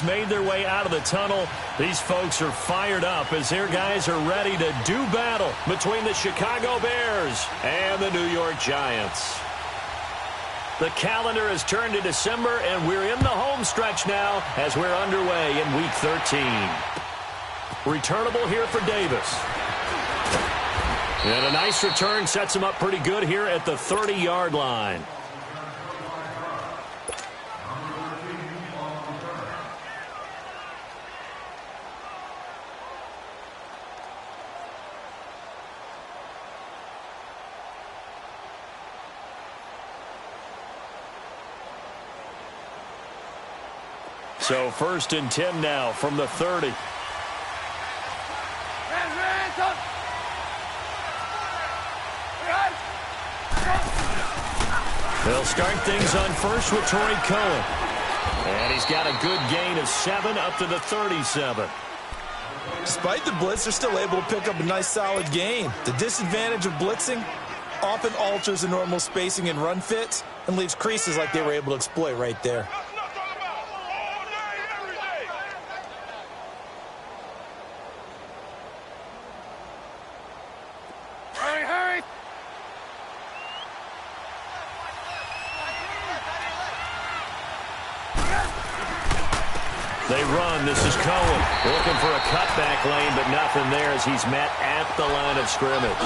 fans made their way out of the tunnel. These folks are fired up as their guys are ready to do battle between the Chicago Bears and the New York Giants. The calendar has turned to December, and we're in the home stretch now as we're underway in Week 13. Returnable here for Davis. And a nice return sets him up pretty good here at the 30-yard line. So 1st and 10 now from the 30. They'll start things on first with Torrey Cohen. And he's got a good gain of 7 up to the 37. Despite the blitz, they're still able to pick up a nice solid gain. The disadvantage of blitzing often alters the normal spacing and run fits and leaves creases like they were able to exploit right there. They run. This is Cohen looking for a cutback lane, but nothing there as he's met at the line of scrimmage.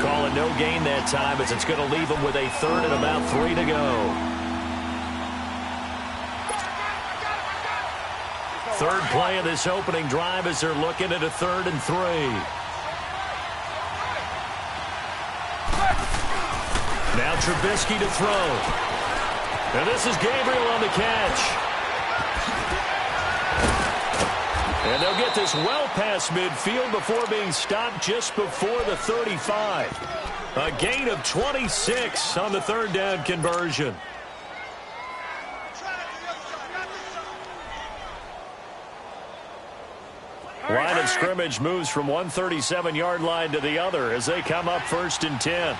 Call it no gain that time as it's going to leave him with a 3rd and about 3 to go. 3rd play of this opening drive as they're looking at a 3rd and 3. Now Trubisky to throw. And this is Gabriel on the catch. And they'll get this well past midfield before being stopped just before the 35. A gain of 26 on the 3rd down conversion. Line of scrimmage moves from one 37-yard line to the other as they come up 1st and 10.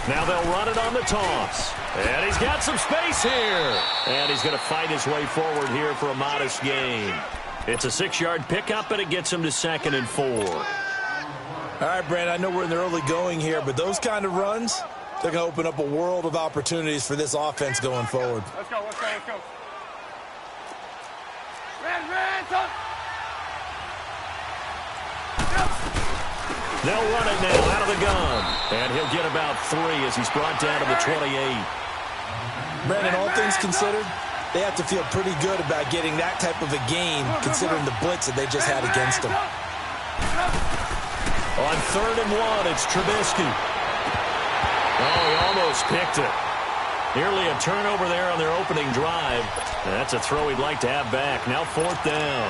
Now they'll run it on the toss. And he's got some space here. And he's going to fight his way forward here for a modest gain. It's a 6-yard pickup, and it gets him to 2nd and 4. All right, Brandon, I know we're in the early going here, but those kind of runs, they're going to open up a world of opportunities for this offense going forward. Let's go. They'll run it now out of the gun. And he'll get about 3 as he's brought down to the 28. Brandon, all things considered, they have to feel pretty good about getting that type of a gain considering the blitz that they just had against them. On 3rd and 1, it's Trubisky. Oh, he almost picked it. Nearly a turnover there on their opening drive. That's a throw he'd like to have back. Now 4th down.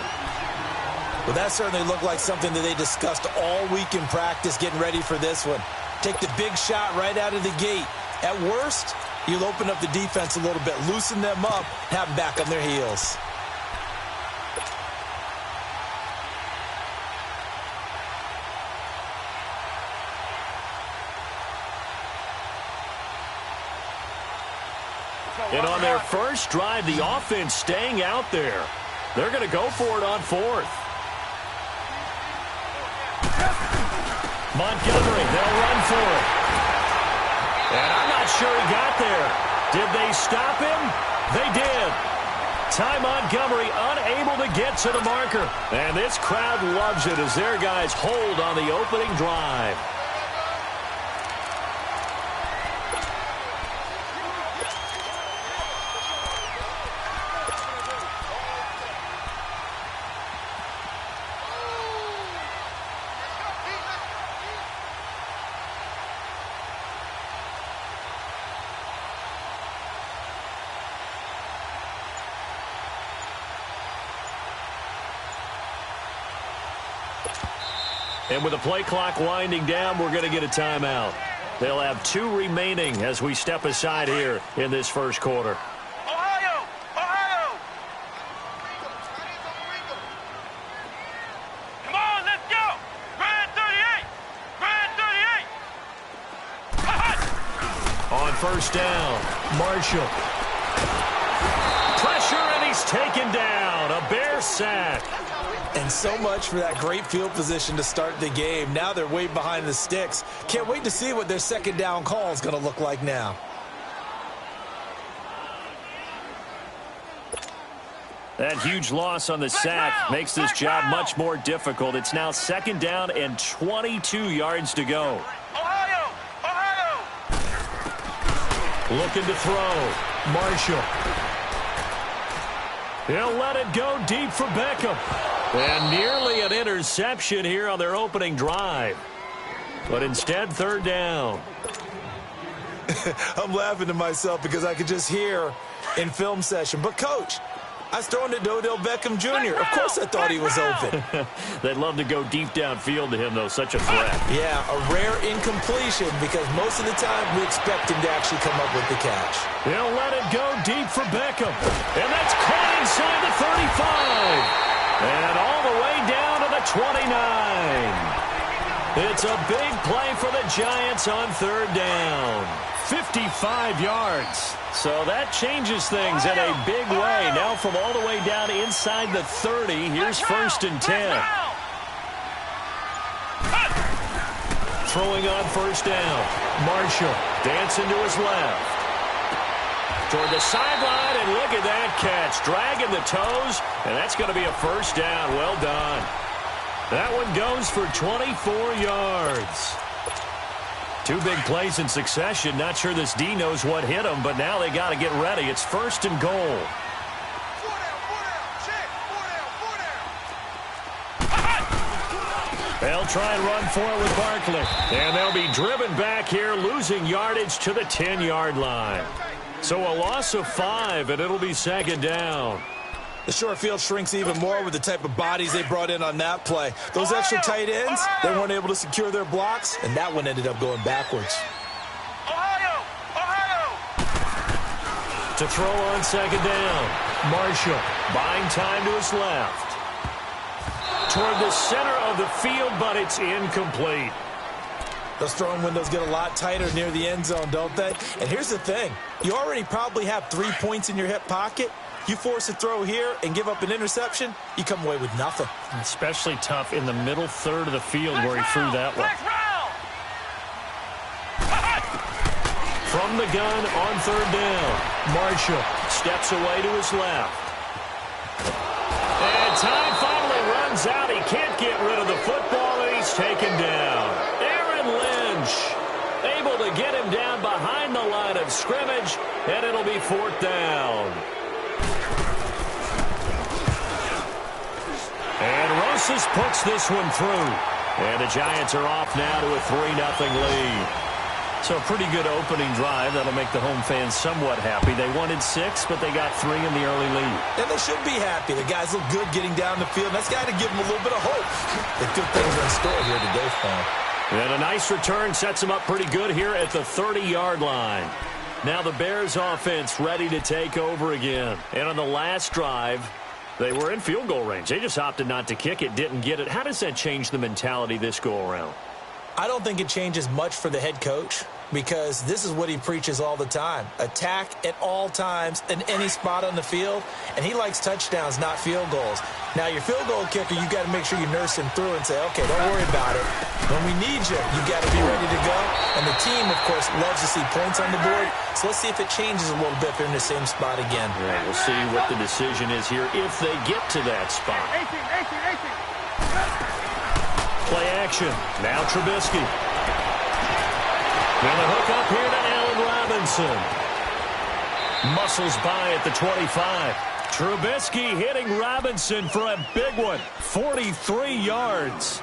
Well, that certainly looked like something that they discussed all week in practice getting ready for this one. Take the big shot right out of the gate. At worst, you'll open up the defense a little bit, loosen them up, have them back on their heels. And on their first drive, the offense staying out there. They're going to go for it on 4th. Montgomery, they'll run for it. And I'm not sure he got there. Did they stop him? They did. Ty Montgomery unable to get to the marker. And this crowd loves it as their guys hold on the opening drive. And with the play clock winding down, we're going to get a timeout. They'll have 2 remaining as we step aside here in this first quarter. Ohio! Come on, let's go! Brand 38! On first down. Marshall. Pressure, and he's taken down. A Bear sack. And so much for that great field position to start the game. Now they're way behind the sticks. Can't wait to see what their second down call is going to look like now. That huge loss on the sack makes this job much more difficult. It's now second down and 22 yards to go. Ohio! Ohio! Looking to throw. Marshall. He'll let it go deep for Beckham. And nearly an interception here on their opening drive. But instead, third down. I'm laughing to myself because I could just hear in film session. But, Coach, I was throwing to Odell Beckham Jr. Of course I thought he was open. They'd love to go deep downfield to him, though. Such a threat. Yeah, a rare incompletion because most of the time we expect him to actually come up with the catch. He'll let it go deep for Beckham. And that's caught inside the 35. And all the way down to the 29. It's a big play for the Giants on third down. 55 yards. So that changes things in a big way. Now from all the way down inside the 30, here's first and 10. Throwing on first down. Marshall dancing to his left. Toward the sideline, and look at that catch. Dragging the toes, and that's going to be a first down. Well done. That one goes for 24 yards. Two big plays in succession. Not sure this D knows what hit him, but now they got to get ready. It's first and goal. They'll try and run for it with Barkley. And they'll be driven back here, losing yardage to the 10-yard line. So a loss of 5, and it'll be second down. The short field shrinks even more with the type of bodies they brought in on that play. Those extra tight ends, they weren't able to secure their blocks, and that one ended up going backwards. Ohio! Ohio! To throw on second down. Marshall buying time to his left. Toward the center of the field, but it's incomplete. Those throwing windows get a lot tighter near the end zone, don't they? And here's the thing. You already probably have 3 points in your hip pocket. You force a throw here and give up an interception, you come away with nothing. Especially tough in the middle third of the field where he threw that one. From the gun on third down. Marshall steps away to his left. And time finally runs out. He can't get rid of the football, and he's taken down. Lynch able to get him down behind the line of scrimmage, and it'll be fourth down. And Rosas puts this one through. And the Giants are off now to a 3-0 lead. So a pretty good opening drive. That'll make the home fans somewhat happy. They wanted 6, but they got 3 in the early lead. And they should be happy. The guys look good getting down the field. That's got to give them a little bit of hope. The good things are in store here today for them. And a nice return sets them up pretty good here at the 30-yard line. Now the Bears offense ready to take over again. And on the last drive, they were in field goal range. They just opted not to kick it, didn't get it. How does that change the mentality this go-around? I don't think it changes much for the head coach because this is what he preaches all the time. Attack at all times in any spot on the field, and he likes touchdowns, not field goals. Now, your field goal kicker, you got to make sure you nurse him through and say, okay, don't worry about it. When we need you, you got to be ready to go. And the team, of course, loves to see points on the board. So let's see if it changes a little bit if they're in the same spot again. Right, we'll see what the decision is here if they get to that spot. Play action. Now Trubisky. And the hook up here to Allen Robinson. Muscles by at the 25. Trubisky hitting Robinson for a big one. 43 yards.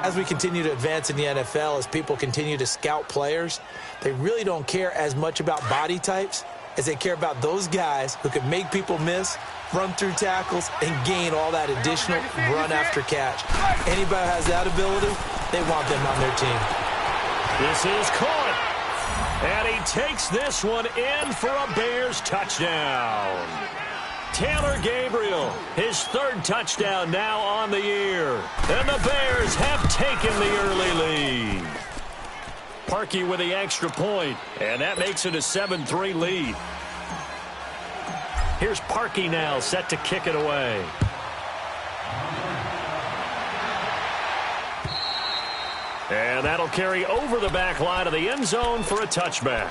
As we continue to advance in the NFL, as people continue to scout players, they really don't care as much about body types as they care about those guys who can make people miss, run through tackles, and gain all that additional run after catch. Anybody who has that ability, they want them on their team. This is caught. And he takes this one in for a Bears touchdown. Taylor Gabriel, his third touchdown now on the year. And the Bears have taken the early lead. Parkey with the extra point, and that makes it a 7-3 lead. Here's Parkey now, set to kick it away. And that'll carry over the back line of the end zone for a touchback.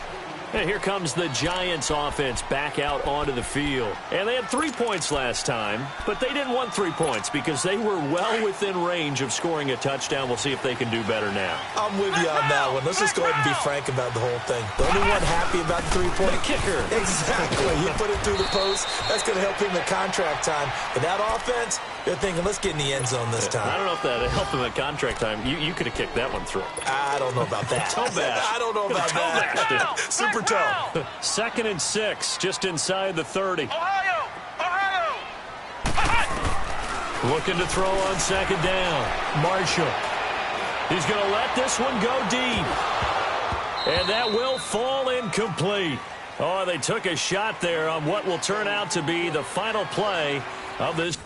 And here comes the Giants offense back out onto the field. And they had 3 points last time, but they didn't want 3 points because they were well within range of scoring a touchdown. We'll see if they can do better now. I'm with you on that one. Let's just go ahead and be frank about the whole thing. The only one happy about the three-point kicker. Exactly. You put it through the post. That's going to help him in contract time. But that offense, they're thinking, let's get in the end zone this time. I don't know if that helped him at contract time. You could have kicked that one through. I don't know about that. Toe bash. I don't know about that. Super toe. 2nd and 6, just inside the 30. Ohio! Ohio! Looking to throw on 2nd down. Marshall. He's going to let this one go deep. And that will fall incomplete. Oh, they took a shot there on what will turn out to be the final play of this.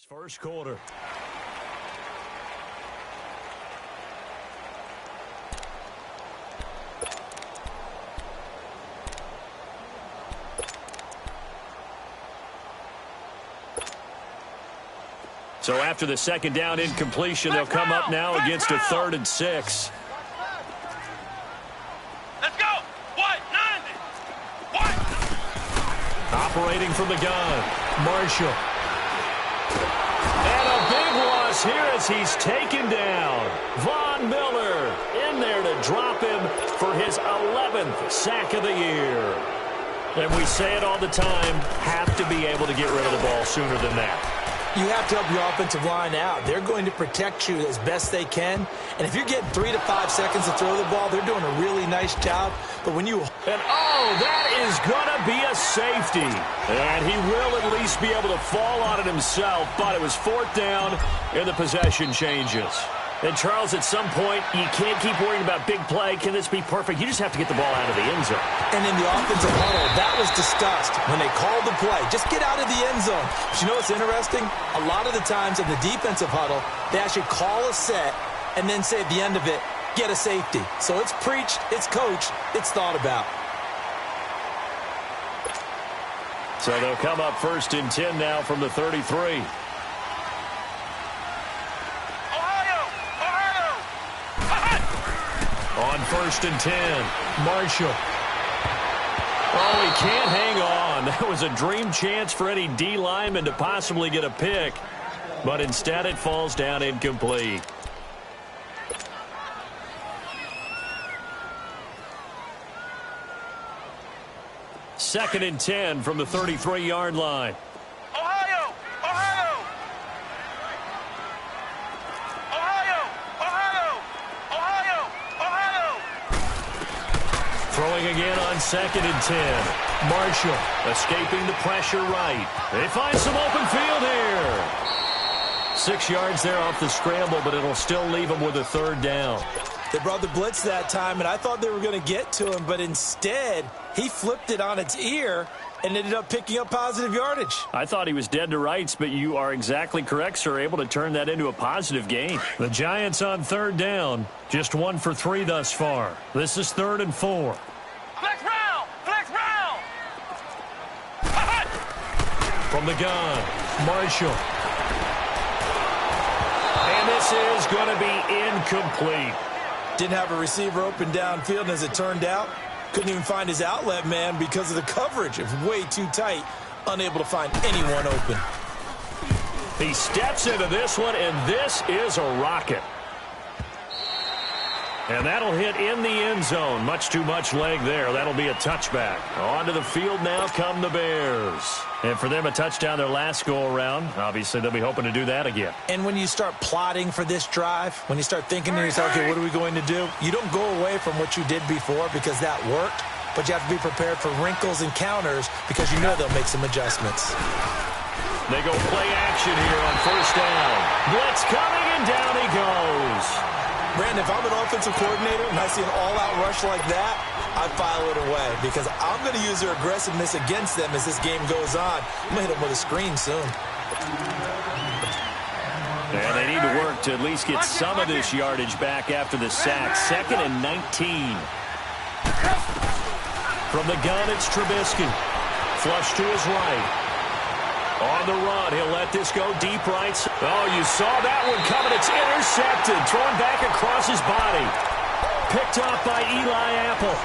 First quarter. So after the 2nd down incompletion, they'll come up now against a 3rd and 6. Let's go! What? 90! What? Operating from the gun, Marshall. And a big loss here as he's taken down. Von Miller in there to drop him for his 11th sack of the year. And we say it all the time, have to be able to get rid of the ball sooner than that. You have to help your offensive line out. They're going to protect you as best they can. And if you're getting 3 to 5 seconds to throw the ball, they're doing a really nice job. But when you... And, oh, that is going to be a safety. And he will at least be able to fall on it himself. But it was 4th down, and the possession changes. And, Charles, at some point, you can't keep worrying about big play. Can this be perfect? You just have to get the ball out of the end zone. And in the offensive huddle, that was discussed when they called the play. Just get out of the end zone. But you know what's interesting? A lot of the times in the defensive huddle, they actually call a set and then say at the end of it, get a safety. So it's preached, it's coached, it's thought about. So they'll come up 1st and 10 now from the 33. On 1st and 10, Marshall. Oh, he can't hang on. That was a dream chance for any D lineman to possibly get a pick. But instead it falls down incomplete. Second and 10 from the 33-yard line. Ohio! Ohio! Ohio! Ohio! Ohio! Ohio! Throwing again on 2nd and 10. Marshall escaping the pressure right. They find some open field here. 6 yards there off the scramble, but it'll still leave them with a 3rd down. They brought the blitz that time, and I thought they were going to get to him, but instead he flipped it on its ear and ended up picking up positive yardage. I thought he was dead to rights, but you are exactly correct, sir, able to turn that into a positive gain. The Giants on 3rd down, just 1 for 3 thus far. This is 3rd and 4. Flex round! Flex round! From the gun, Marshall. And this is going to be incomplete. Didn't have a receiver open downfield, and as it turned out, couldn't even find his outlet man because of the coverage. It was way too tight, unable to find anyone open. He steps into this one, and this is a rocket. And that'll hit in the end zone. Much too much leg there. That'll be a touchback. Onto the field now come the Bears. And for them, a touchdown their last go-around. Obviously, they'll be hoping to do that again. And when you start plotting for this drive, when you start thinking to yourself, okay, what are we going to do? You don't go away from what you did before because that worked, but you have to be prepared for wrinkles and counters because you know they'll make some adjustments. They go play action here on first down. Blitz coming, and down he goes. Brandon, if I'm an offensive coordinator and I see an all-out rush like that, I file it away because I'm going to use their aggressiveness against them as this game goes on. I'm going to hit them with a screen soon. And they need to work to at least get some of this yardage back after the sack. 2nd and 19. From the gun, it's Trubisky. Flush to his right. On the run, he'll let this go deep right. Oh, you saw that one coming. It's intercepted. Thrown back across his body. Picked off by Eli Apple.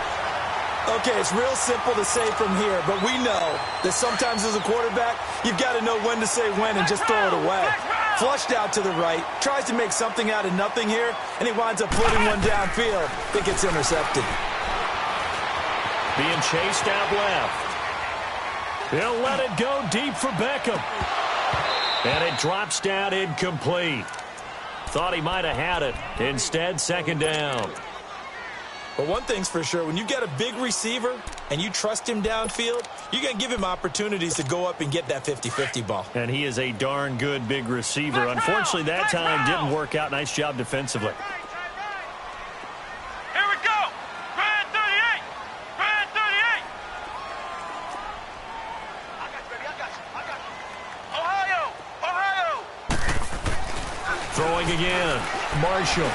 Okay, it's real simple to say from here, but we know that sometimes as a quarterback, you've got to know when to say when and just throw it away. Flushed out to the right, tries to make something out of nothing here, and he winds up floating one downfield. It gets intercepted. Being chased out left. He'll let it go deep for Beckham. And it drops down incomplete. Thought he might have had it. Instead, 2nd down. But one thing's for sure, when you get a big receiver and you trust him downfield, you're going to give him opportunities to go up and get that 50-50 ball. And he is a darn good big receiver. Unfortunately, that time didn't work out. Nice job defensively. Here we go. Grand 38. Grand 38. Ohio. Ohio. Throwing again. Marshall.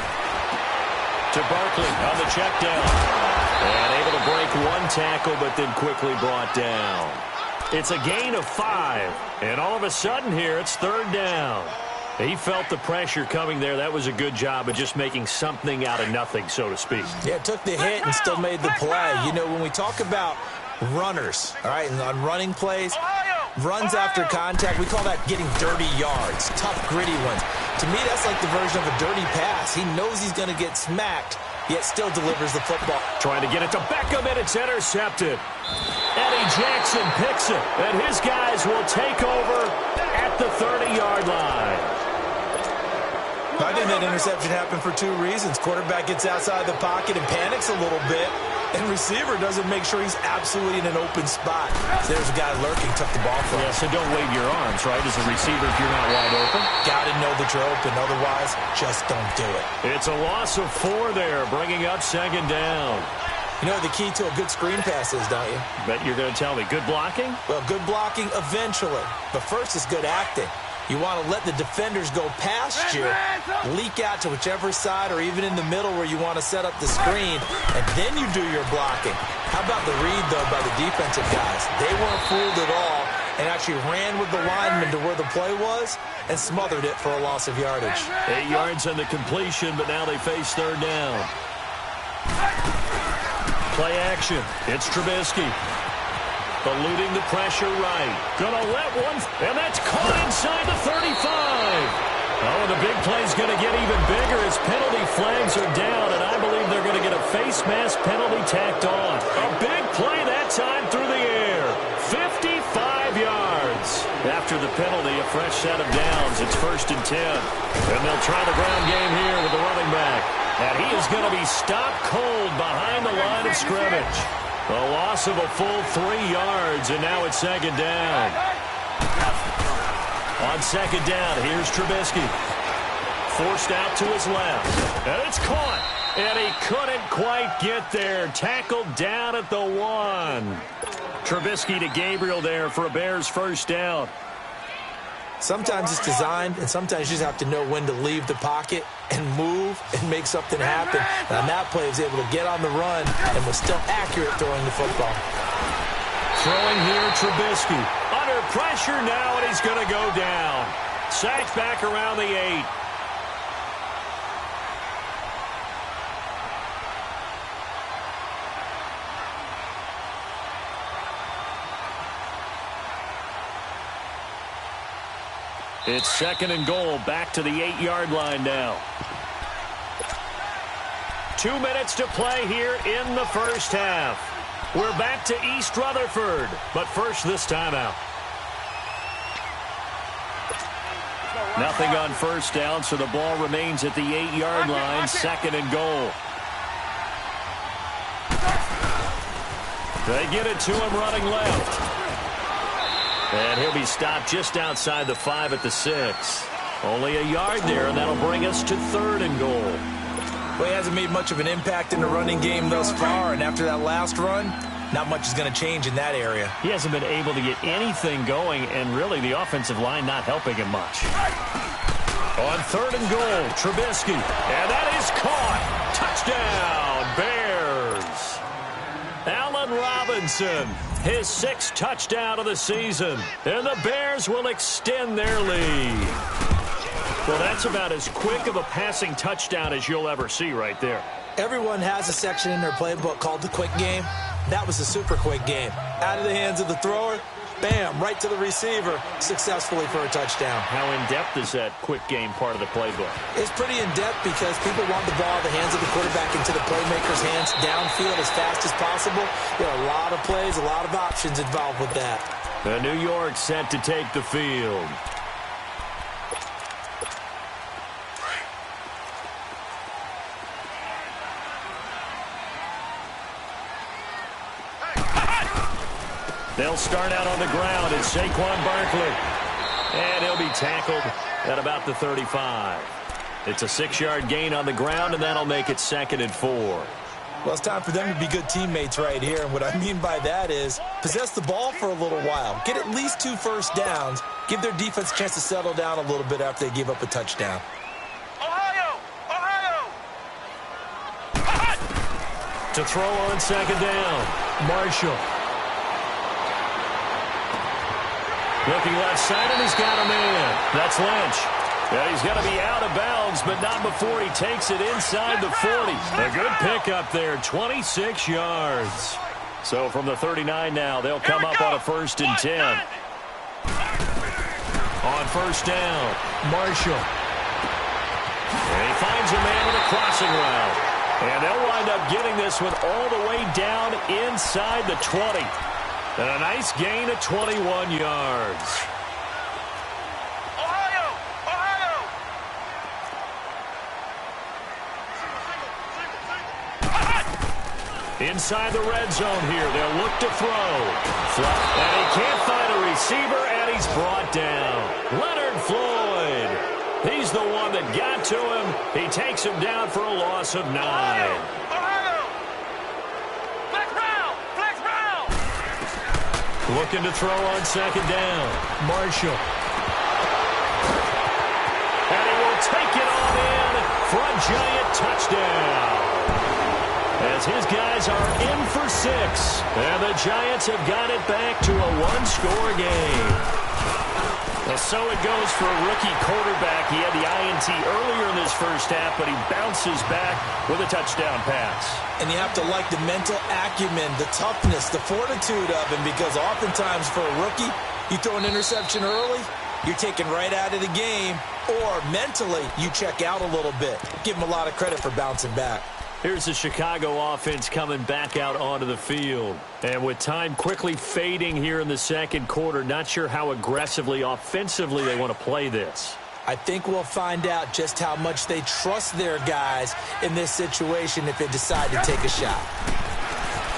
To Barkley on the check down. And able to break one tackle, but then quickly brought down. It's a gain of 5. And all of a sudden here, it's 3rd down. He felt the pressure coming there. That was a good job of just making something out of nothing, so to speak. Yeah, took the hit and still made the play. You know, when we talk about runners, all right, and on running plays, runs after contact, we call that getting dirty yards, tough, gritty ones. To me, that's like the version of a dirty pass. He knows he's going to get smacked, yet still delivers the football. Trying to get it to Beckham, and it's intercepted. Eddie Jackson picks it, and his guys will take over at the 30-yard line. I think that interception happened for 2 reasons. Quarterback gets outside the pocket and panics a little bit, and receiver doesn't make sure he's absolutely in an open spot. So there's a guy lurking, took the ball from him. Yeah, so don't wave your arms, right, as a receiver if you're not wide open. Got to know that you're open. Otherwise, just don't do it. It's a loss of 4 there, bringing up 2nd down. You know what the key to a good screen pass is, don't you? Bet you're going to tell me. Good blocking? Well, good blocking eventually. But first is good acting. You want to let the defenders go past you, leak out to whichever side or even in the middle where you want to set up the screen, and then you do your blocking. How about the read, though, by the defensive guys? They weren't fooled at all and actually ran with the lineman to where the play was and smothered it for a loss of yardage. 8 yards on the completion, but now they face 3rd down. Play action. It's Trubisky. Eluding the pressure right. Gonna let one, and that's caught inside the 35. Oh, and the big play's gonna get even bigger as penalty flags are down, and I believe they're gonna get a face mask penalty tacked on. A big play that time through the air. 55 yards. After the penalty, a fresh set of downs. It's 1st and 10. And they'll try the ground game here with the running back. And he is gonna be stopped cold behind the line of scrimmage. A loss of a full 3 yards, and now it's 2nd down. On 2nd down, here's Trubisky. Forced out to his left. And it's caught. And he couldn't quite get there. Tackled down at the 1. Trubisky to Gabriel there for a Bears 1st down. Sometimes it's designed, and sometimes you just have to know when to leave the pocket and move and make something happen. And on that play, he was able to get on the run and was still accurate throwing the football. Throwing here, Trubisky. Under pressure now, and he's going to go down. Sacked back around the 8. It's 2nd and goal, back to the 8-yard line now. 2 minutes to play here in the first half. We're back to East Rutherford, but first this timeout. Nothing on first down, so the ball remains at the 8-yard line, 2nd and goal. They get it to him running left. And he'll be stopped just outside the 5 at the 6. Only a yard there, and that'll bring us to 3rd and goal. Well, he hasn't made much of an impact in the running game thus far, and after that last run, not much is going to change in that area. He hasn't been able to get anything going, and really the offensive line not helping him much. On 3rd and goal, Trubisky, and that is caught. Touchdown, Bears. Allen Robinson, his 6th touchdown of the season, and the Bears will extend their lead. Well, that's about as quick of a passing touchdown as you'll ever see right there. Everyone has a section in their playbook called the quick game. That was a super quick game. Out of the hands of the thrower, bam, right to the receiver, successfully for a touchdown. How in-depth is that quick game part of the playbook? It's pretty in-depth because people want the ball in the hands of the quarterback into the playmaker's hands downfield as fast as possible. There are a lot of plays, a lot of options involved with that. The New York set to take the field. They'll start out on the ground. It's Saquon Barkley. And he'll be tackled at about the 35. It's a 6-yard gain on the ground, and that'll make it 2nd and 4. Well, it's time for them to be good teammates right here. And what I mean by that is possess the ball for a little while. Get at least 2 first downs. Give their defense a chance to settle down a little bit after they give up a touchdown. Ohio! Ohio! To throw on 2nd down, Marshall. Looking left side, and he's got a man. That's Lynch. Yeah, he's got to be out of bounds, but not before he takes it inside the 40. A good pickup there, 26 yards. So from the 39 now, they'll come up on a 1st and 10. On 1st down, Marshall. And he finds a man with a crossing route. And they'll wind up getting this one all the way down inside the 20. And a nice gain of 21 yards. Ohio! Ohio! Inside the red zone here, they'll look to throw. And he can't find a receiver, and he's brought down. Leonard Floyd. He's the one that got to him. He takes him down for a loss of 9. Ohio! Flex round! Flex round! Looking to throw on 2nd down. Marshall. And he will take it on in for a giant touchdown. As his guys are in for 6. And the Giants have got it back to a 1-score game. Well, so it goes for a rookie quarterback. He had the INT earlier in this first half, but he bounces back with a touchdown pass. And you have to like the mental acumen, the toughness, the fortitude of him, because oftentimes for a rookie, you throw an interception early, you're taken right out of the game, or mentally you check out a little bit. Give him a lot of credit for bouncing back. Here's the Chicago offense coming back out onto the field. And with time quickly fading here in the 2nd quarter, not sure how aggressively, offensively they want to play this. I think we'll find out just how much they trust their guys in this situation if they decide to take a shot.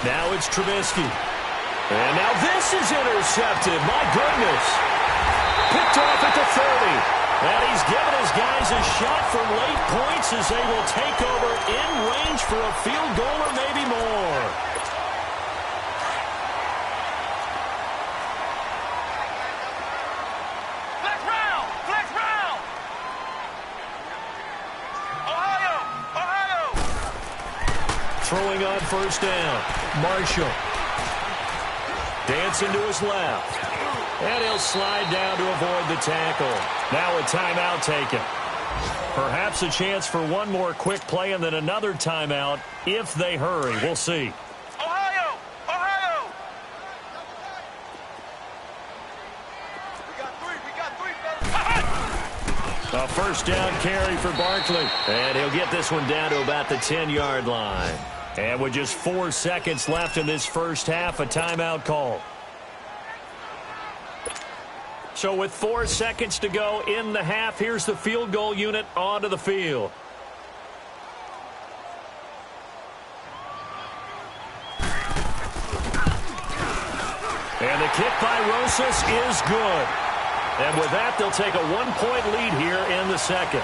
Now it's Trubisky. And now this is intercepted. My goodness. Picked off at the 30. And he's given his guys a shot for late points as they will take over in range for a field goal or maybe more. Flex round! Flex round! Ohio! Ohio! Throwing on 1st down. Marshall. Dancing to his left. And he'll slide down to avoid the tackle. Now a timeout taken. Perhaps a chance for one more quick play and then another timeout if they hurry. We'll see. Ohio! Ohio! We got three, fellas. A first down carry for Barkley. And he'll get this one down to about the 10-yard line. And with just 4 seconds left in this first half, a timeout call. So with 4 seconds to go in the half, here's the field goal unit onto the field. And the kick by Rosas is good. And with that, they'll take a 1-point lead here in the second.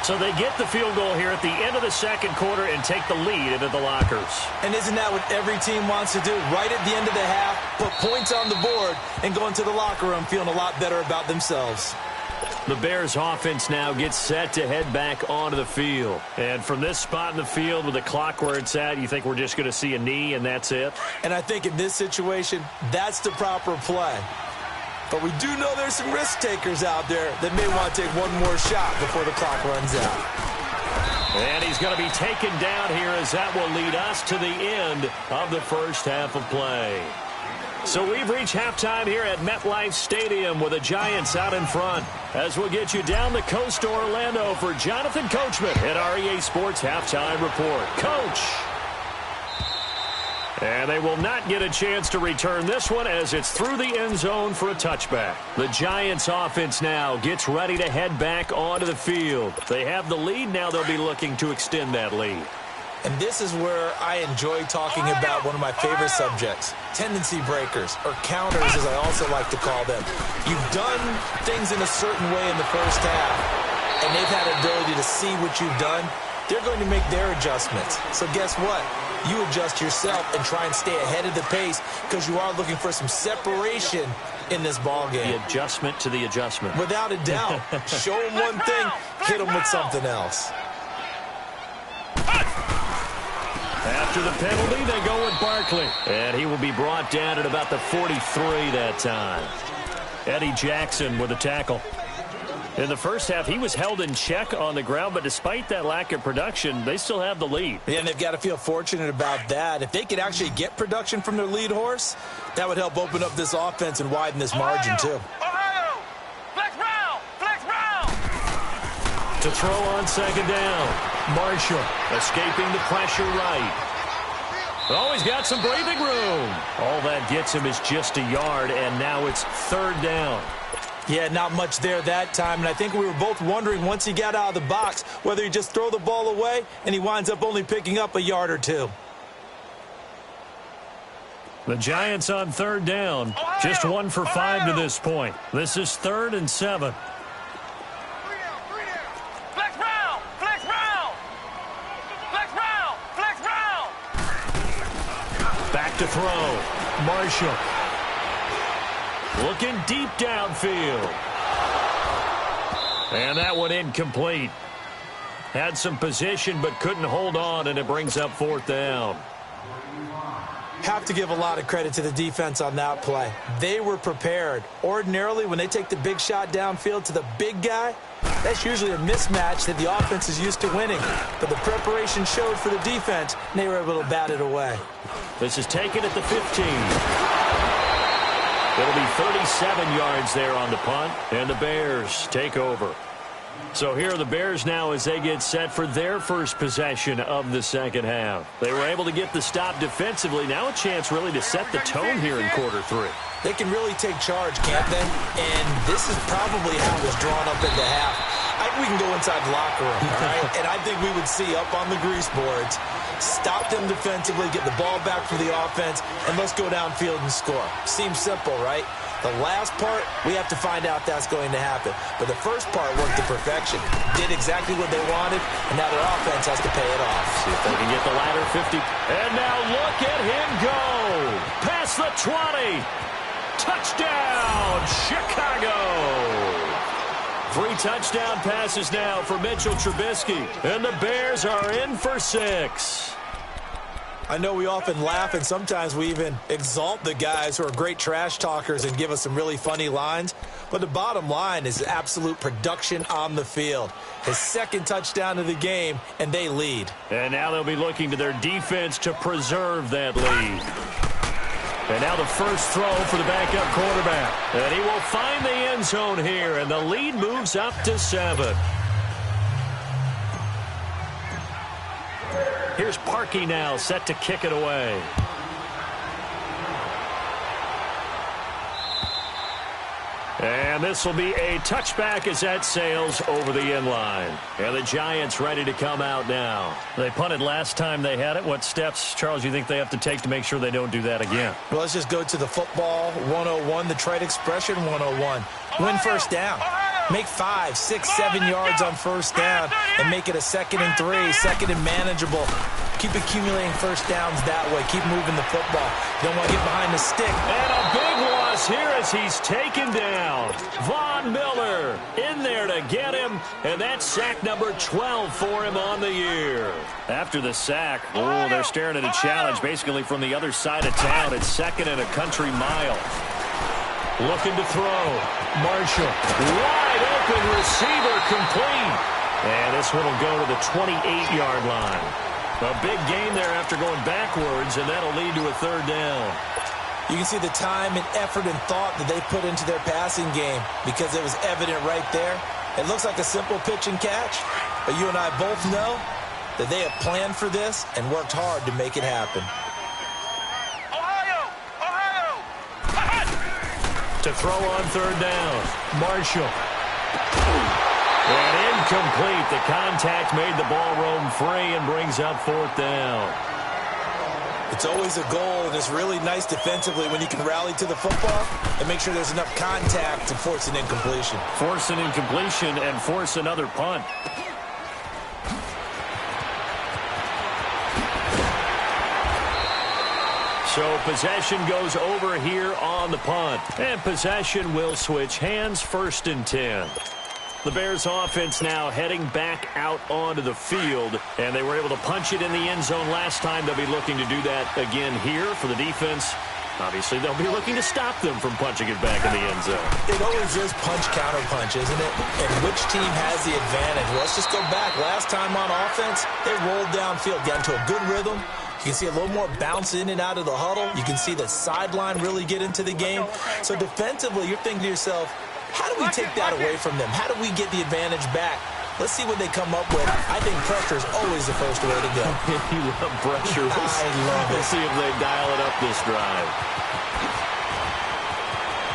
So they get the field goal here at the end of the second quarter and take the lead into the lockers. And isn't that what every team wants to do? Right at the end of the half, put points on the board and go into the locker room feeling a lot better about themselves. The Bears offense now gets set to head back onto the field. And from this spot in the field with the clock where it's at, you think we're just going to see a knee and that's it? And I think in this situation, that's the proper play. But we do know there's some risk takers out there that may want to take one more shot before the clock runs out. And he's going to be taken down here as that will lead us to the end of the first half of play. So we've reached halftime here at MetLife Stadium with the Giants out in front. As we'll get you down the coast to Orlando for Jonathan Coachman at our EA Sports Halftime Report. Coach! And they will not get a chance to return this one as it's through the end zone for a touchback. The Giants offense now gets ready to head back onto the field. They have the lead. Now they'll be looking to extend that lead. And this is where I enjoy talking about one of my favorite subjects, tendency breakers, or counters as I also like to call them. You've done things in a certain way in the first half, and they've had the ability to see what you've done. They're going to make their adjustments. So guess what? You adjust yourself and try and stay ahead of the pace because you are looking for some separation in this ball game. The adjustment to the adjustment. Without a doubt. Show them one thing, hit them with something else. After the penalty, they go with Barkley. And he will be brought down at about the 43 that time. Eddie Jackson with a tackle. In the first half, he was held in check on the ground, but despite that lack of production, they still have the lead. Yeah, and they've got to feel fortunate about that. If they could actually get production from their lead horse, that would help open up this offense and widen this margin, too. Ohio! Flex round! Flex round! To throw on second down. Marshall escaping the pressure right. Oh, he's got some breathing room. All that gets him is just a yard, and now it's third down. Yeah, not much there that time, and I think we were both wondering once he got out of the box whether he just throw the ball away and he winds up only picking up a yard or two. The Giants on third down, just 1 for 5 to this point. This is 3rd and 7. Flex round! Flex round! Flex round! Flex round! Back to throw. Marshall. Looking deep downfield. And that one incomplete. Had some position but couldn't hold on, and it brings up 4th down. Have to give a lot of credit to the defense on that play. They were prepared. Ordinarily, when they take the big shot downfield to the big guy, that's usually a mismatch that the offense is used to winning. But the preparation showed for the defense, and they were able to bat it away. This is taken at the 15. It'll be 37 yards there on the punt, and the Bears take over. So here are the Bears now as they get set for their first possession of the second half. They were able to get the stop defensively. Now a chance really to set the tone here in quarter 3. They can really take charge, can't they? And this is probably how it was drawn up in the half. I think we can go inside the locker room, all right? And I think we would see up on the grease boards, stop them defensively, get the ball back for the offense, and let's go downfield and score. Seems simple, right? The last part, we have to find out that's going to happen. But the first part worked to perfection. Did exactly what they wanted, and now their offense has to pay it off. See if they can get the ladder 50. And now look at him go. Past the 20. Touchdown, Chicago. 3 touchdown passes now for Mitchell Trubisky. And the Bears are in for 6. I know we often laugh, and sometimes we even exalt the guys who are great trash talkers and give us some really funny lines. But the bottom line is absolute production on the field. His 2nd touchdown of the game, and they lead. And now they'll be looking to their defense to preserve that lead. And now the first throw for the backup quarterback. And he will find the end zone here, and the lead moves up to 7. Here's Parkey now, set to kick it away. And this will be a touchback as that sails over the end line. And the Giants ready to come out now. They punted last time they had it. What steps, Charles, you think they have to take to make sure they don't do that again? Well, let's just go to the football 101, the trade expression 101. Win first down. Make 5, 6, 7 yards on first down and make it a 2nd and 3, 2nd and manageable. Keep accumulating first downs that way. Keep moving the football. You don't want to get behind the stick. And a big loss here as he's taken down. Von Miller in there to get him, and that's sack number 12 for him on the year. After the sack, they're staring at a challenge basically from the other side of town. It's 2nd and a country mile. Looking to throw. Marshall. Wide open receiver complete. And this one will go to the 28-yard line. A big gain there after going backwards, and that'll lead to a 3rd down. You can see the time and effort and thought that they put into their passing game because it was evident right there. It looks like a simple pitch and catch, but you and I both know that they have planned for this and worked hard to make it happen. To throw on 3rd down. Marshall. And incomplete. The contact made the ball roam free and brings up 4th down. It's always a goal, and it's really nice defensively when you can rally to the football and make sure there's enough contact to force an incompletion. Force an incompletion and force another punt. So possession goes over here on the punt. And possession will switch hands, 1st and 10. The Bears offense now heading back out onto the field, and they were able to punch it in the end zone last time. They'll be looking to do that again here for the defense. Obviously, they'll be looking to stop them from punching it back in the end zone. It always is punch-counter-punch, isn't it? And which team has the advantage? Well, let's just go back. Last time on offense, they rolled downfield, got into a good rhythm. You can see a little more bounce in and out of the huddle. You can see the sideline really get into the game. So defensively, you're thinking to yourself, how do we take that away from them? How do we get the advantage back? Let's see what they come up with. I think pressure is always the first way to go. You love pressure. I love it. We'll see if they dial it up this drive.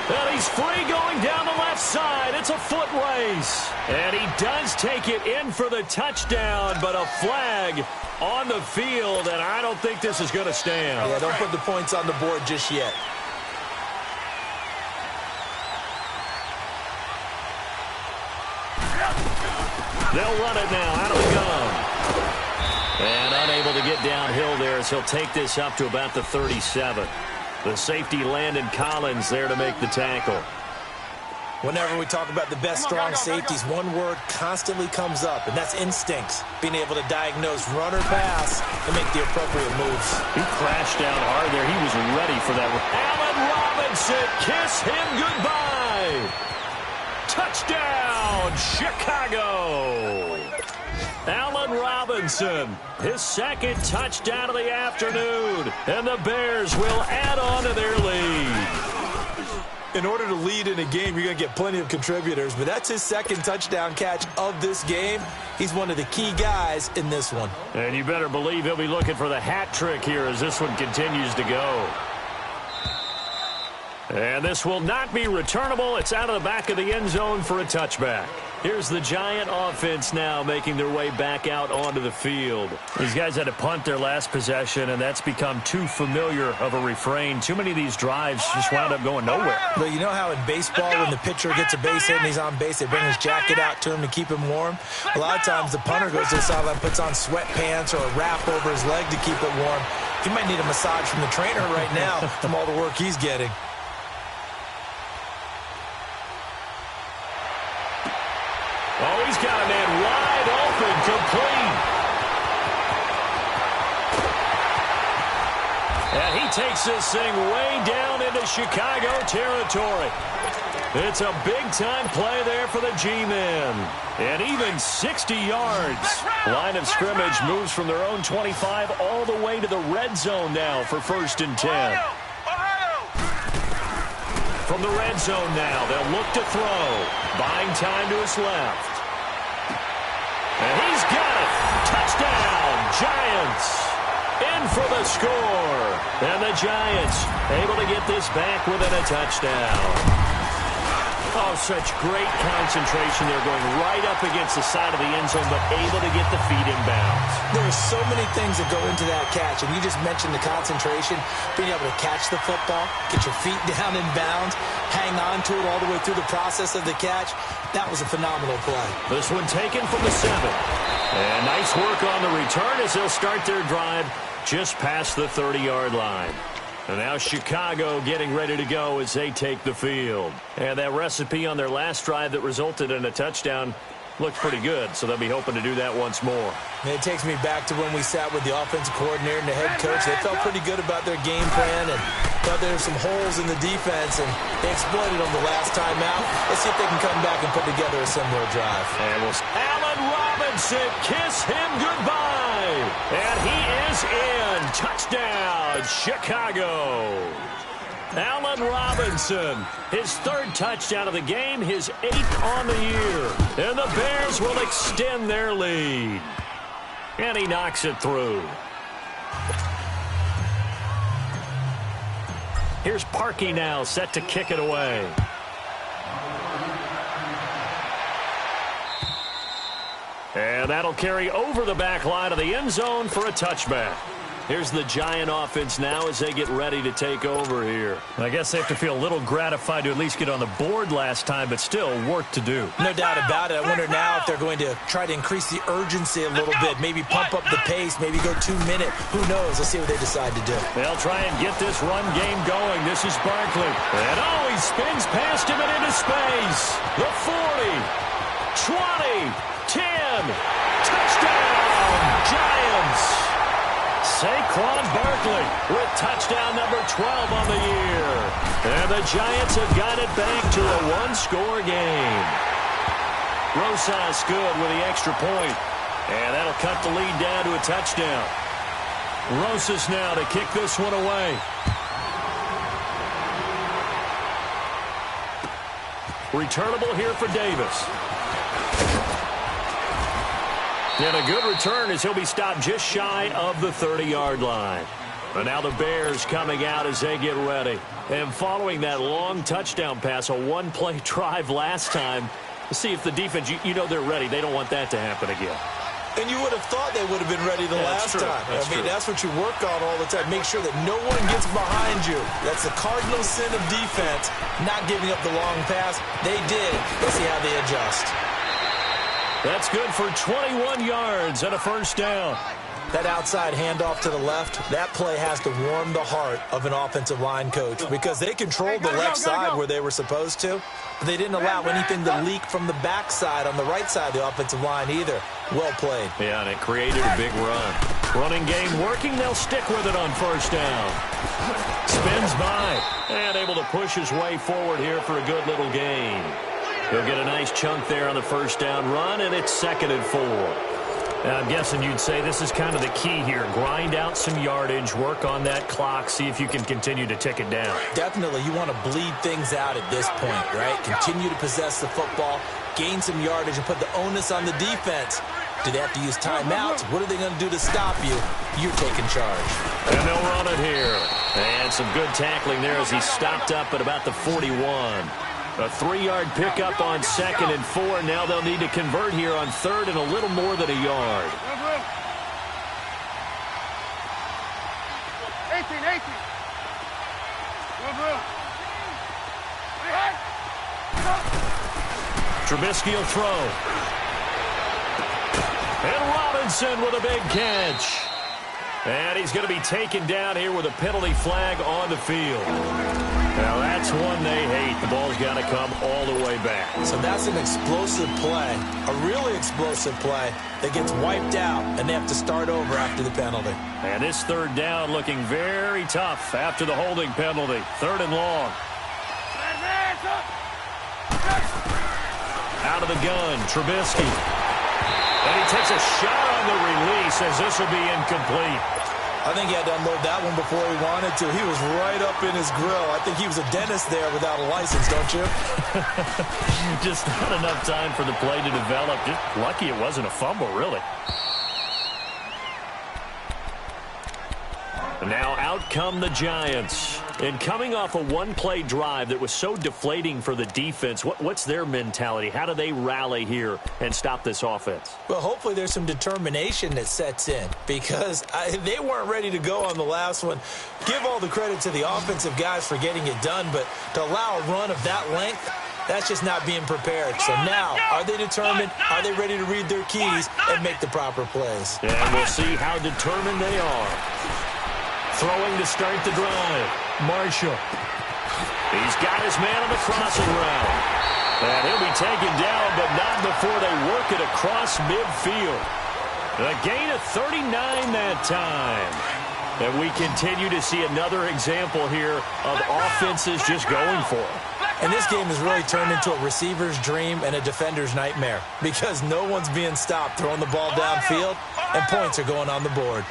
And he's free going down the left side. It's a foot race. And he does take it in for the touchdown, but a flag on the field, and I don't think this is going to stand. Yeah, don't put the points on the board just yet. They'll run it now out of the gun. And unable to get downhill there as he'll take this up to about the 37. The safety Landon Collins there to make the tackle. Whenever we talk about the best strong safeties, one word constantly comes up, and that's instincts. Being able to diagnose run or pass and make the appropriate moves. He crashed down hard there. He was ready for that. Allen Robinson, kiss him goodbye. Touchdown, Chicago. Allen Robinson, his 2nd touchdown of the afternoon. And the Bears will add on to their lead. In order to lead in a game, you're going to get plenty of contributors, but that's his 2nd touchdown catch of this game. He's one of the key guys in this one. And you better believe he'll be looking for the hat trick here as this one continues to go. And this will not be returnable. It's out of the back of the end zone for a touchback. Here's the Giant offense now making their way back out onto the field. These guys had to punt their last possession, and that's become too familiar of a refrain. Too many of these drives just wound up going nowhere. But you know how in baseball, when the pitcher gets a base hit and he's on base, they bring his jacket out to him to keep him warm? A lot of times the punter goes to the sideline, puts on sweatpants or a wrap over his leg to keep it warm. He might need a massage from the trainer right now from all the work he's getting. Oh, he's got a man wide open, complete. And he takes this thing way down into Chicago territory. It's a big-time play there for the G-men. And even 60 yards. Line of scrimmage moves from their own 25 all the way to the red zone now for 1st and 10. From the red zone now, they'll look to throw. Buying time to his left. And he's got it. Touchdown, Giants. In for the score. And the Giants able to get this back within a touchdown. Oh, such great concentration. They're going right up against the side of the end zone, but able to get the feet in bounds. There are so many things that go into that catch, and you just mentioned the concentration, being able to catch the football, get your feet down in bounds, hang on to it all the way through the process of the catch. That was a phenomenal play. This one taken from the 7. And nice work on the return as they'll start their drive just past the 30-yard line. And now Chicago getting ready to go as they take the field. And that recipe on their last drive that resulted in a touchdown looked pretty good, so they'll be hoping to do that once more. And it takes me back to when we sat with the offensive coordinator and the head coach. They felt pretty good about their game plan and thought there were some holes in the defense, and they exploited them the last time out. Let's see if they can come back and put together a similar drive. And Allen Robinson, kiss him goodbye. And he is in. Touchdown, Chicago. Allen Robinson, his 3rd touchdown of the game, his 8th on the year. And the Bears will extend their lead. And he knocks it through. Here's Parkey now, set to kick it away. And that'll carry over the back line of the end zone for a touchback. Here's the Giant offense now as they get ready to take over here. I guess they have to feel a little gratified to at least get on the board last time, but still work to do. No doubt about it. I wonder now if they're going to try to increase the urgency a little bit, maybe pump up the pace, maybe go 2-minute. Who knows? Let's see what they decide to do. They'll try and get this run game going. This is Barkley. And he spins past him and into space. The 40, 20, 10. Touchdown, Giants. Saquon Barkley with touchdown number 12 on the year. And the Giants have got it back to a 1-score game. Rosas good with the extra point. And that'll cut the lead down to a touchdown. Rosas now to kick this one away. Returnable here for Davis. And a good return as he'll be stopped just shy of the 30-yard line. And now the Bears coming out as they get ready. And following that long touchdown pass, a 1-play drive last time, to see if the defense, you know they're ready. They don't want that to happen again. And you would have thought they would have been ready the last time. That's what you work on all the time. Make sure that no one gets behind you. That's the cardinal sin of defense, not giving up the long pass. They did. Let's see how they adjust. That's good for 21 yards and a first down. That outside handoff to the left, that play has to warm the heart of an offensive line coach because they controlled the left side where they were supposed to, but they didn't allow anything to leak from the backside on the right side of the offensive line either. Well played. Yeah, and it created a big run. Running game working, they'll stick with it on first down. Spins by and able to push his way forward here for a good little gain. He'll get a nice chunk there on the first down run, and it's 2nd and 4. Now, I'm guessing you'd say this is kind of the key here. Grind out some yardage, work on that clock, see if you can continue to tick it down. Definitely. You want to bleed things out at this point, right? Continue to possess the football, gain some yardage, and put the onus on the defense. Do they have to use timeouts? What are they going to do to stop you? You're taking charge. And they'll run it here. And some good tackling there as he stopped up at about the 41. A 3-yard pickup on 2nd and 4. Now they'll need to convert here on 3rd and a little more than a yard. 18. Trubisky will throw. And Robinson with a big catch. And he's going to be taken down here with a penalty flag on the field. Now that's one they hate. The ball's got to come all the way back. So that's an explosive play, a really explosive play that gets wiped out, and they have to start over after the penalty. And this 3rd down looking very tough after the holding penalty. 3rd and long. Out of the gun, Trubisky. And he takes a shot on the release as this will be incomplete. I think he had to unload that one before he wanted to. He was right up in his grill. I think he was a dentist there without a license, don't you? Just not enough time for the play to develop. Just lucky it wasn't a fumble, really. Now out come the Giants. And coming off a one-play drive that was so deflating for the defense, what's their mentality? How do they rally here and stop this offense? Well, hopefully there's some determination that sets in because they weren't ready to go on the last one. Give all the credit to the offensive guys for getting it done, but to allow a run of that length, that's just not being prepared. So now, are they determined? Are they ready to read their keys and make the proper plays? And we'll see how determined they are. Throwing to start the drive. Marshall. He's got his man on the crossing route. And he'll be taken down, but not before they work it across midfield. A gain of 39 that time. And we continue to see another example here of offenses just going for it. And this game has really turned into a receiver's dream and a defender's nightmare because no one's being stopped throwing the ball downfield, and points are going on the board.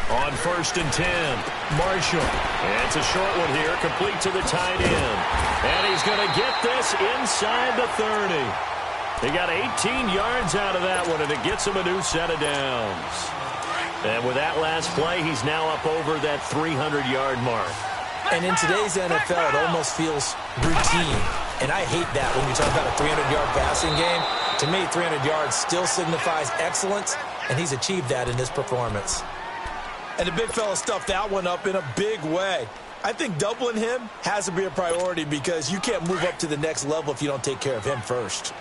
On 1st and 10, Marshall. And it's a short one here, complete to the tight end. And he's going to get this inside the 30. He got 18 yards out of that one, and it gets him a new set of downs. And with that last play, he's now up over that 300-yard mark. And in today's NFL, it almost feels routine. And I hate that when you talk about a 300-yard passing game. To me, 300 yards still signifies excellence, and he's achieved that in this performance. And the big fella stuffed that one up in a big way. I think doubling him has to be a priority because you can't move up to the next level if you don't take care of him first.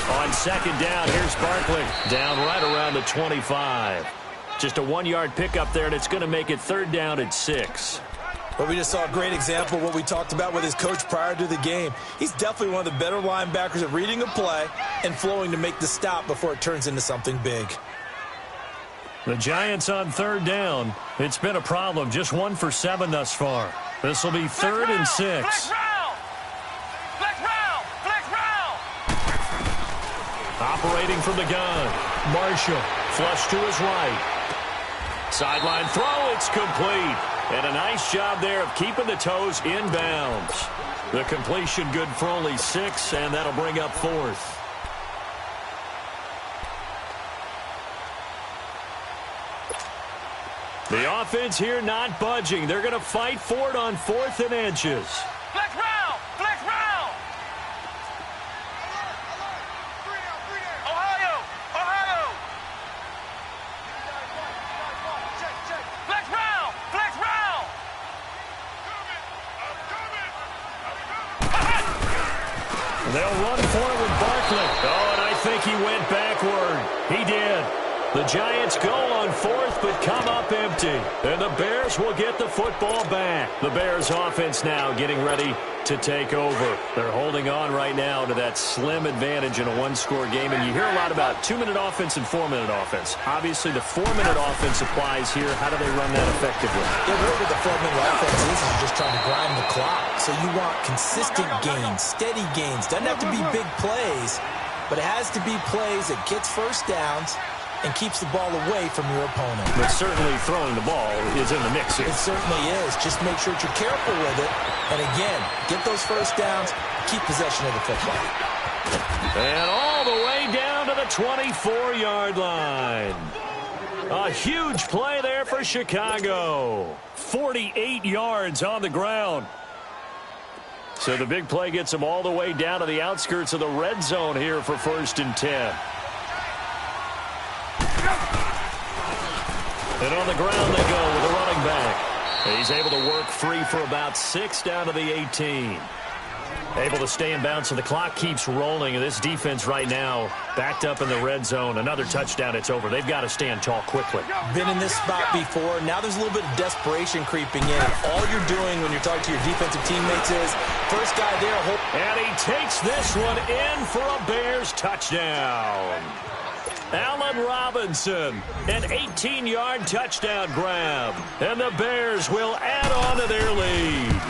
On 2nd down, here's Barkley. Down right around the 25. Just a 1-yard pickup there, and it's going to make it 3rd down at 6. But we just saw a great example of what we talked about with his coach prior to the game. He's definitely one of the better linebackers at reading a play and flowing to make the stop before it turns into something big. The Giants on 3rd down. It's been a problem. Just 1 for 7 thus far. This will be 3rd and 6. Operating from the gun. Marshall. Flush to his right. Sideline throw. It's complete. And a nice job there of keeping the toes in bounds. The completion good for only 6, and that'll bring up 4th. The offense here not budging. They're going to fight for it on 4th and inches. Flex round! Flex round! Ohio! Ohio! Flex round! Flex round! They'll run for it with Barkley. Oh, and I think he went backward. He did. The Giants go on 4th, but come up empty. And the Bears will get the football back. The Bears offense now getting ready to take over. They're holding on right now to that slim advantage in a 1-score game. And you hear a lot about 2-minute offense and 4-minute offense. Obviously, the 4-minute offense applies here. How do they run that effectively? Yeah, really what the 4-minute offense is just trying to grind the clock. So you want consistent gains, steady gains. Doesn't have to be big plays, but it has to be plays that gets first downs and keeps the ball away from your opponent. But certainly throwing the ball is in the mix here. It certainly is. Just make sure that you're careful with it. And again, get those first downs, keep possession of the football. And all the way down to the 24-yard line. A huge play there for Chicago. 48 yards on the ground. So the big play gets them all the way down to the outskirts of the red zone here for 1st and 10. And on the ground they go with a running back. He's able to work free for about 6 down to the 18. Able to stay in bounds, so the clock keeps rolling. And this defense right now backed up in the red zone. Another touchdown, it's over. They've got to stand tall quickly. Been in this spot before. Now there's a little bit of desperation creeping in. All you're doing when you're talking to your defensive teammates is, first guy there. And he takes this one in for a Bears touchdown. Allen Robinson, an 18-yard touchdown grab. And the Bears will add on to their lead.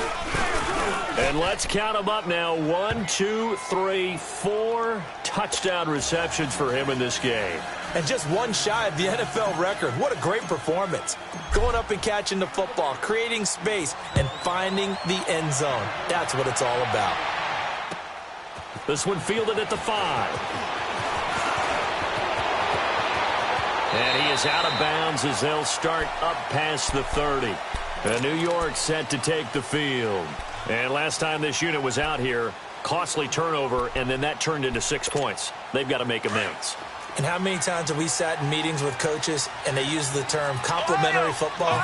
And let's count them up now. 1, 2, 3, 4 touchdown receptions for him in this game. And just one shy of the NFL record. What a great performance. Going up and catching the football, creating space, and finding the end zone. That's what it's all about. This one fielded at the 5. And he is out of bounds as they'll start up past the 30. And New York set to take the field. And last time this unit was out here, costly turnover, and then that turned into 6 points. They've got to make amends. And how many times have we sat in meetings with coaches and they use the term complementary football?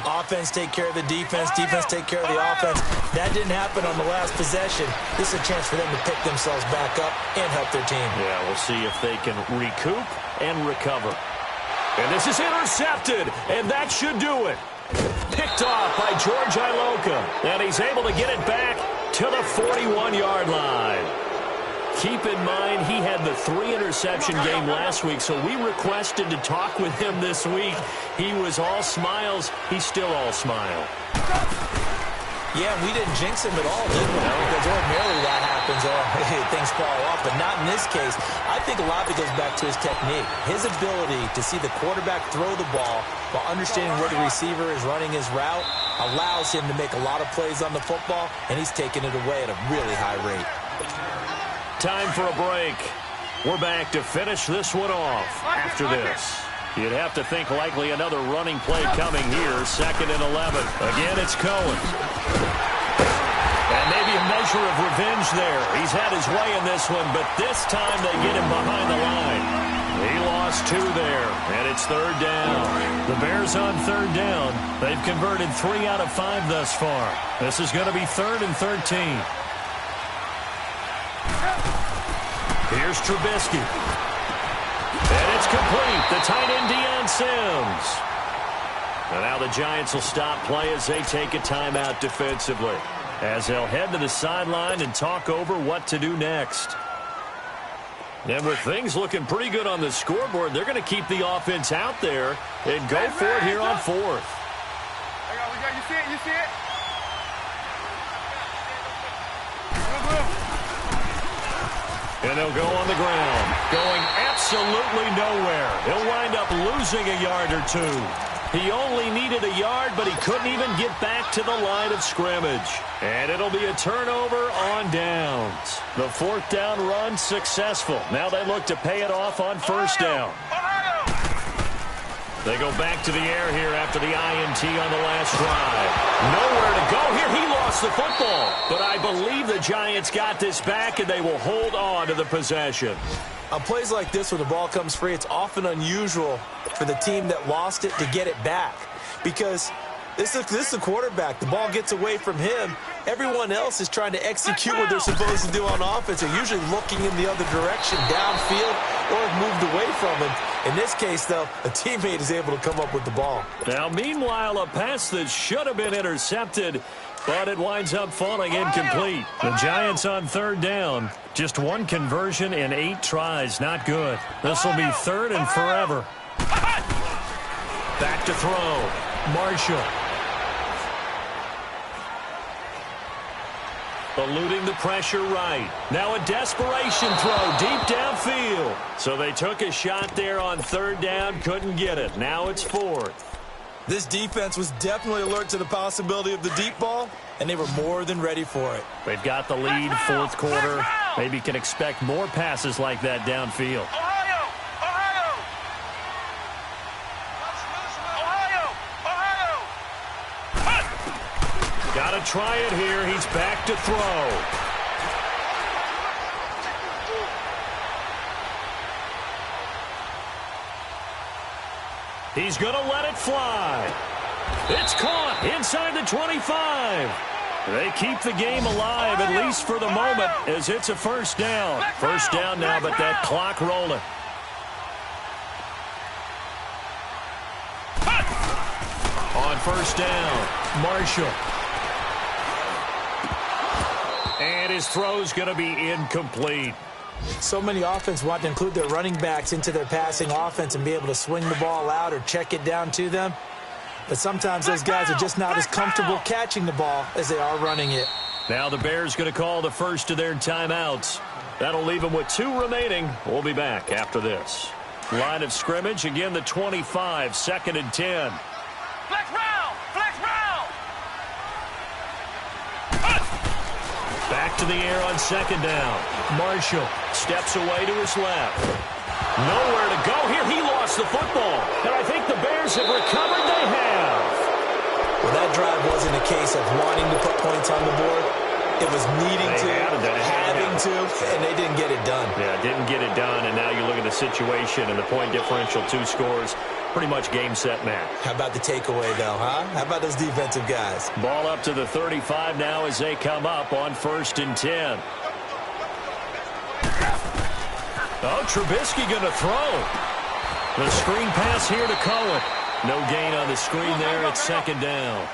Offense take care of the defense, defense take care of the offense. That didn't happen on the last possession. This is a chance for them to pick themselves back up and help their team. Yeah, we'll see if they can recoup and recover. And this is intercepted, and that should do it. Picked off by George Iloka, and he's able to get it back to the 41-yard line. Keep in mind, he had the 3-interception game last week, so we requested to talk with him this week. He was all smiles. He's still all smile. Yeah, we didn't jinx him at all, did we? No. Because ordinarily that happens, things fall off, but not in this case. I think a lot of it goes back to his technique. His ability to see the quarterback throw the ball while understanding where the receiver is running his route allows him to make a lot of plays on the football, and he's taking it away at a really high rate. Time for a break. We're back to finish this one off after this. You'd have to think likely another running play coming here. 2nd and 11. Again, it's Cohen. And maybe a measure of revenge there. He's had his way in this one, but this time they get him behind the line. He lost 2 there, and it's 3rd down. The Bears on 3rd down. They've converted 3 out of 5 thus far. This is going to be 3rd and 13. Here's Trubisky. And it's complete. The tight end, Deion Sims. And now the Giants will stop play as they take a timeout defensively, as they'll head to the sideline and talk over what to do next. And with things looking pretty good on the scoreboard, they're going to keep the offense out there and go for it here on 4th. You see it? You see it? And they'll go on the ground, going absolutely nowhere. He'll wind up losing a yard or 2. He only needed a yard, but he couldn't even get back to the line of scrimmage. And it'll be a turnover on downs. The 4th down run successful. Now they look to pay it off on 1st down. They go back to the air here after the INT on the last drive. Nowhere to go here. He lost the football. But I believe the Giants got this back, and they will hold on to the possession. On plays like this, when the ball comes free, it's often unusual for the team that lost it to get it back. Because this is the quarterback. The ball gets away from him. Everyone else is trying to execute what they're supposed to do on offense. They're usually looking in the other direction, downfield, or have moved away from him. In this case, though, a teammate is able to come up with the ball. Now, meanwhile, a pass that should have been intercepted, but it winds up falling incomplete. The Giants on 3rd down. Just 1 conversion in 8 tries. Not good. This will be 3rd and forever. Back to throw. Marshall. Eluding the pressure right. Now a desperation throw deep downfield. So they took a shot there on 3rd down, couldn't get it. Now it's 4th. This defense was definitely alert to the possibility of the deep ball, and they were more than ready for it. They've got the lead, 4th quarter. Maybe can expect more passes like that downfield. Got to try it here. He's back to throw. He's going to let it fly. It's caught inside the 25. They keep the game alive, at least for the moment, as it's a 1st down. 1st down now, but that clock rolling. On 1st down, Marshall. And his throw's going to be incomplete. So many offense want to include their running backs into their passing offense and be able to swing the ball out or check it down to them. But sometimes those guys are just not as comfortable catching the ball as they are running it. Now the Bears going to call the first of their timeouts. That'll leave them with 2 remaining. We'll be back after this. Line of scrimmage, again the 25, 2nd and 10. Flex round! Flex round! Back to the air on 2nd down. Marshall steps away to his left. Nowhere to go here. He lost the football. And I think the Bears have recovered. They have. Well, that drive wasn't a case of wanting to put points on the board. It was needing to, having to, and they didn't get it done. Yeah, didn't get it done, and now you look at the situation and the point differential, 2 scores, pretty much game, set, match. How about the takeaway, though, huh? How about those defensive guys? Ball up to the 35 now as they come up on 1st and 10. Oh, Trubisky going to throw. The screen pass here to Cohen. No gain on the screen there. It's 2nd down.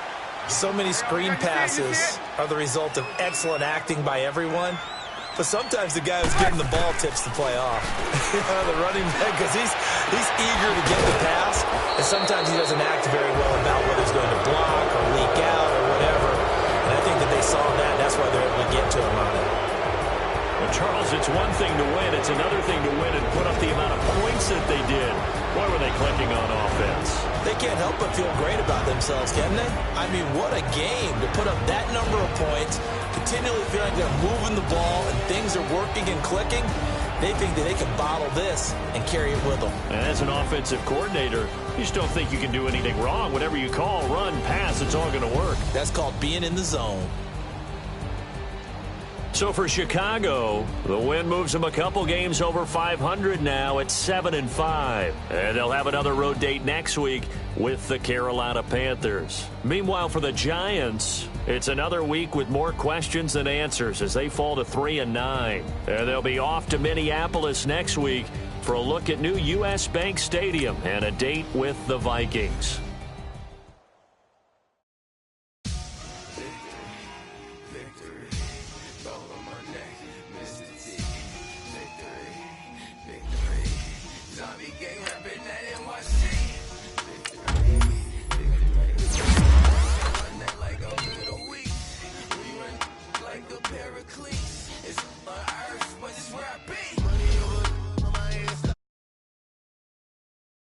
So many screen passes are the result of excellent acting by everyone. But sometimes the guy who's getting the ball tips the play off. The running back, because he's eager to get the pass. And sometimes he doesn't act very well about whether he's going to block or leak out or whatever. And I think that they saw that. That's why they're able to get to him on it. Well, Charles, it's one thing to win. It's another thing to win and put up the amount of points that they did. Why were they clicking on offense? They can't help but feel great about themselves, can they? I mean, what a game to put up that number of points, continually feeling they're moving the ball and things are working and clicking. They think that they can bottle this and carry it with them. And as an offensive coordinator, you just don't think you can do anything wrong. Whatever you call, run, pass, it's all going to work. That's called being in the zone. So for Chicago, the win moves them a couple games over 500 now at 7-5. And they'll have another road date next week with the Carolina Panthers. Meanwhile, for the Giants, it's another week with more questions than answers as they fall to 3-9. And they'll be off to Minneapolis next week for a look at new U.S. Bank Stadium and a date with the Vikings.